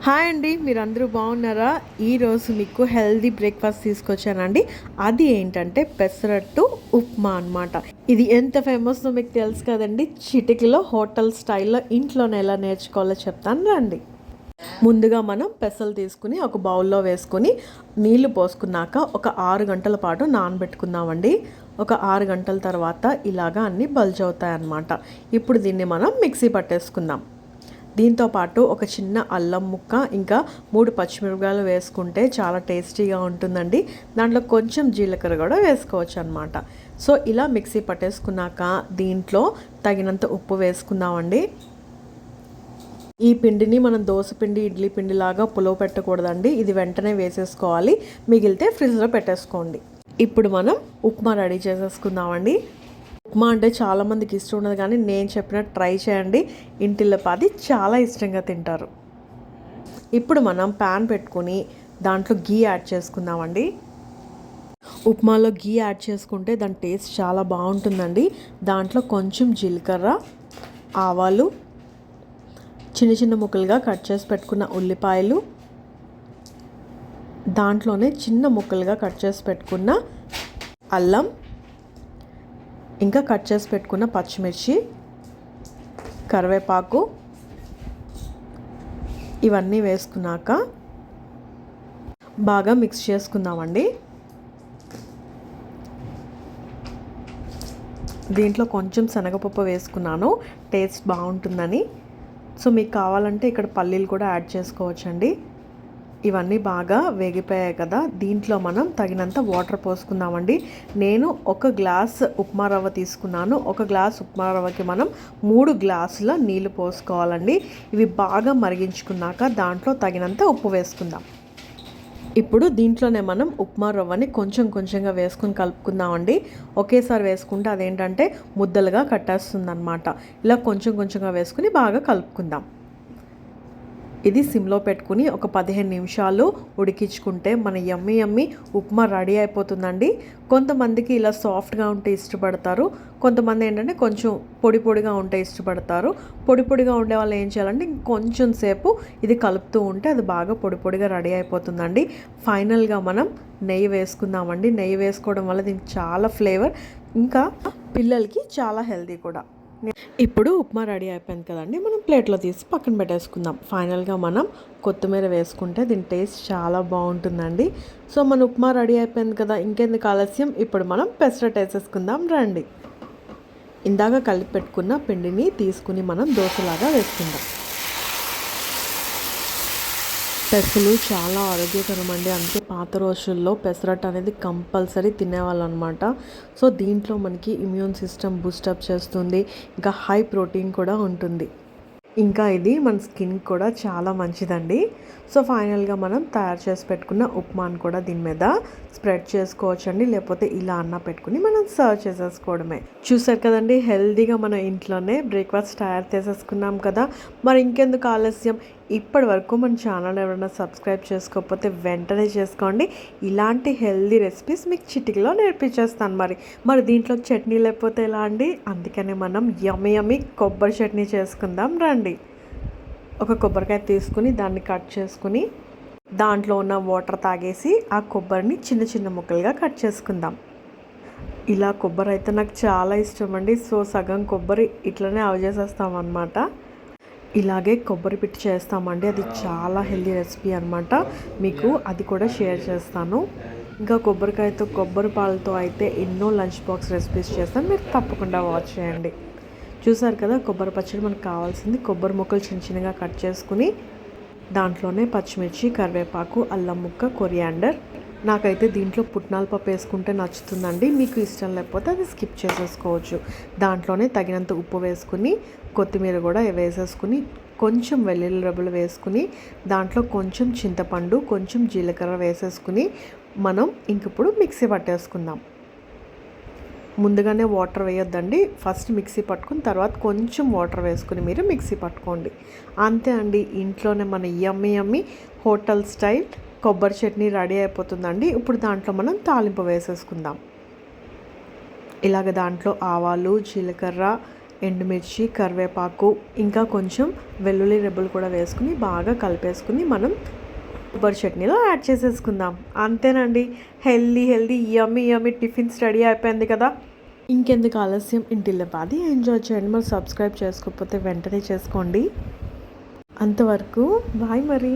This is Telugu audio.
హాయ్ అండి, మీరందరూ బాగున్నారా? ఈరోజు మీకు హెల్దీ బ్రేక్ఫాస్ట్ తీసుకొచ్చానండి. అది ఏంటంటే పెసరట్టు ఉప్మా అనమాట. ఇది ఎంత ఫేమస్తో మీకు తెలుసు కదండి. చిటికలో హోటల్ స్టైల్లో ఇంట్లోనే ఎలా నేర్చుకోవాలో చెప్తాను రండి. ముందుగా మనం పెసలు తీసుకుని ఒక బౌల్లో వేసుకొని నీళ్లు పోసుకున్నాక ఒక 6 గంటల పాటు నానబెట్టుకుందామండి. ఒక 6 గంటల తర్వాత ఇలాగా అన్నీ బల్జ్ అవుతాయన్నమాట. ఇప్పుడు దీన్ని మనం మిక్సీ పట్టేసుకుందాం. దీంతోపాటు ఒక చిన్న అల్లం ముక్క ఇంకా 3 పచ్చిమిరపకాయలు వేసుకుంటే చాలా టేస్టీగా ఉంటుందండి. దాంట్లో కొంచెం జీలకర్ర కూడా వేసుకోవచ్చు అనమాట. సో ఇలా మిక్సీ పట్టేసుకున్నాక దీంట్లో తగినంత ఉప్పు వేసుకుందామండి. ఈ పిండిని మనం దోశ పిండి ఇడ్లీ పిండి లాగా పులవ పెట్టకూడదండి. ఇది వెంటనే వేసేసుకోవాలి, మిగిలితే ఫ్రిడ్జ్లో పెట్టేసుకోండి. ఇప్పుడు మనం ఉప్మా రెడీ చేసేసుకుందామండి. ఉప్మా అంటే చాలామందికి ఇష్టం ఉండదు, కానీ నేను చెప్పినట్టు ట్రై చేయండి. ఇంటిల్లపాది చాలా ఇష్టంగా తింటారు. ఇప్పుడు మనం ప్యాన్ పెట్టుకొని దాంట్లో గీ యాడ్ చేసుకుందామండి. ఉప్మాలో గీ యాడ్ చేసుకుంటే దాని టేస్ట్ చాలా బాగుంటుందండి. దాంట్లో కొంచెం జీలకర్ర, ఆవాలు, చిన్న చిన్న ముక్కలుగా కట్ చేసి పెట్టుకున్న ఉల్లిపాయలు, దాంట్లోనే చిన్న ముక్కలుగా కట్ చేసి పెట్టుకున్న అల్లం, ఇంకా కట్ చేసి పెట్టుకున్న పచ్చిమిర్చి, కరివేపాకు ఇవన్నీ వేసుకున్నాక బాగా మిక్స్ చేసుకుందామండి. దీంట్లో కొంచెం శనగపప్పు వేసుకున్నాను, టేస్ట్ బాగుంటుందని. సో మీకు కావాలంటే ఇక్కడ పల్లీలు కూడా యాడ్ చేసుకోవచ్చండి. ఇవన్నీ బాగా వేగిపోయాయి కదా, దీంట్లో మనం తగినంత వాటర్ పోసుకుందామండి. నేను 1 గ్లాస్ ఉప్మా రవ్వ తీసుకున్నాను. 1 గ్లాస్ ఉప్మా రవ్వకి మనం 3 గ్లాసుల నీళ్లు పోసుకోవాలండి. ఇవి బాగా మరిగించుకున్నాక దాంట్లో తగినంత ఉప్పు వేసుకుందాం. ఇప్పుడు దీంట్లోనే మనం ఉప్మా రవ్వని కొంచెం కొంచెంగా వేసుకుని కలుపుకుందామండి. ఒకేసారి వేసుకుంటే అదేంటంటే ముద్దలుగా కట్టేస్తుంది అనమాట. ఇలా కొంచెం కొంచెంగా వేసుకుని బాగా కలుపుకుందాం. ఇది సిమ్లో పెట్టుకుని ఒక 15 నిమిషాలు ఉడికించుకుంటే మన యమ్మీ యమ్మీ ఉప్మా రెడీ అయిపోతుందండి. కొంతమందికి ఇలా సాఫ్ట్గా ఉంటే ఇష్టపడతారు, కొంతమంది ఏంటంటే కొంచెం పొడి పొడిగా ఉంటే ఇష్టపడతారు. పొడి పొడిగా ఉండే వాళ్ళు ఏం చేయాలంటే ఇంకొంచెం సేపు ఇది కలుపుతూ ఉంటే అది బాగా పొడి పొడిగా రెడీ అయిపోతుందండి. ఫైనల్గా మనం నెయ్యి వేసుకుందామండి. నెయ్యి వేసుకోవడం వల్ల దీనికి చాలా ఫ్లేవర్, ఇంకా పిల్లలకి చాలా హెల్తీ కూడా. ఇప్పుడు ఉప్మా రెడీ అయిపోయింది కదండి, మనం ప్లేట్లో తీసి పక్కన పెట్టేసుకుందాం. ఫైనల్గా మనం కొత్తిమీర వేసుకుంటే దీని టేస్ట్ చాలా బాగుంటుందండి. సో మన ఉప్మా రెడీ అయిపోయింది కదా, ఇంకెందుకు ఆలస్యం, ఇప్పుడు మనం పెసరట్ వేసేసుకుందాం రండి. ఇందాక కలిపి పెట్టుకున్న పిండిని తీసుకుని మనం దోశలాగా వేసుకుందాం. పెసలు చాలా ఆరోగ్యకరం అండి, అందుకే పాత రోజుల్లో పెసరట్ అనేది కంపల్సరీ తినేవాళ్ళు అనమాట. సో దీంట్లో మనకి ఇమ్యూన్ సిస్టమ్ బూస్టప్ చేస్తుంది, ఇంకా హై ప్రోటీన్ కూడా ఉంటుంది. ఇంకా ఇది మన స్కిన్ కూడా చాలా మంచిదండి. సో ఫైనల్గా మనం తయారు చేసి పెట్టుకున్న ఉప్మాను కూడా దీని మీద స్ప్రెడ్ చేసుకోవచ్చండి, లేకపోతే ఇలా అన్న పెట్టుకుని మనం సర్వ్ చేసేసుకోవడమే. చూసారు కదండి, హెల్తీగా మనం ఇంట్లోనే బ్రేక్ఫాస్ట్ తయారు చేసేసుకున్నాం కదా. మరి ఇంకెందుకు ఆలస్యం, ఇప్పటి వరకు మన ఛానల్ ఎవరైనా సబ్స్క్రైబ్ చేసుకోకపోతే వెంటనే చేసుకోండి. ఇలాంటి హెల్తీ రెసిపీస్ మీకు చిటికలో నేర్పించేస్తాను. మరి దీంట్లో చట్నీ లేకపోతే ఎలా అండి, అందుకనే మనం యమ్మీ యమ్మీ కొబ్బరి చట్నీ చేసుకుందాం రండి. ఒక కొబ్బరికాయ తీసుకుని దాన్ని కట్ చేసుకుని దాంట్లో ఉన్న వాటర్ తాగేసి ఆ కొబ్బరిని చిన్న చిన్న ముక్కలుగా కట్ చేసుకుందాం. ఇలా కొబ్బరి అయితే నాకు చాలా ఇష్టం అండి. సో సగం కొబ్బరి ఇట్లనే చేసేస్తామన్నమాట. ఇలాగే కొబ్బరి పిట్టి చేస్తామండి, అది చాలా హెల్తీ రెసిపీ అనమాట. మీకు అది కూడా షేర్ చేస్తాను. ఇంకా కొబ్బరికాయతో కొబ్బరి పాలతో అయితే ఎన్నో లంచ్ బాక్స్ రెసిపీస్ చేస్తాను, మీరు తప్పకుండా వాచ్ చేయండి. చూసారు కదా, కొబ్బరి పచ్చడి మనకు కావాల్సింది కొబ్బరి ముక్కలు చిన్న చిన్నగా కట్ చేసుకుని దాంట్లోనే పచ్చిమిర్చి, కరివేపాకు, అల్లం ముక్క, కొరియాండర్. నాకైతే దీంట్లో పుట్నాల పప్పు వేసుకుంటే నచ్చుతుందండి, మీకు ఇష్టం లేకపోతే అది స్కిప్ చేసేసుకోవచ్చు. దాంట్లోనే తగినంత ఉప్పు వేసుకుని కొత్తిమీర కూడా వేసేసుకుని కొంచెం వెల్లుల్లి రెబ్బలు వేసుకుని దాంట్లో కొంచెం చింతపండు, కొంచెం జీలకర్ర వేసేసుకుని మనం ఇంకిప్పుడు మిక్సీ పట్టేసుకుందాం. ముందుగానే వాటర్ వేయొద్దండి, ఫస్ట్ మిక్సీ పట్టుకుని తర్వాత కొంచెం వాటర్ వేసుకుని మీరు మిక్సీ పట్టుకోండి. అంతే అండి, ఇంట్లోనే మన యమ్మీ యమ్మీ హోటల్ స్టైల్ కొబ్బరి చట్నీ రెడీ అయిపోతుందండి. ఇప్పుడు దాంట్లో మనం తాలింపు వేసేసుకుందాం. ఇలాగ దాంట్లో ఆవాలు, జీలకర్ర, ఎండుమిర్చి, కరివేపాకు, ఇంకా కొంచెం వెల్లుల్లి రెబ్బలు కూడా వేసుకుని బాగా కలిపేసుకుని మనం కొబ్బరి చట్నీలో యాడ్ చేసేసుకుందాం. అంతేనండి, హెల్దీ యమ్మీ టిఫిన్స్ రెడీ అయిపోయింది కదా. ఇంకెందుకు ఆలస్యం, ఇంటిల్లిపాది ఎంజాయ్ చేయండి. మరి సబ్స్క్రైబ్ చేసుకోకపోతే వెంటనే చేసుకోండి. అంతవరకు బాయ్ మరి.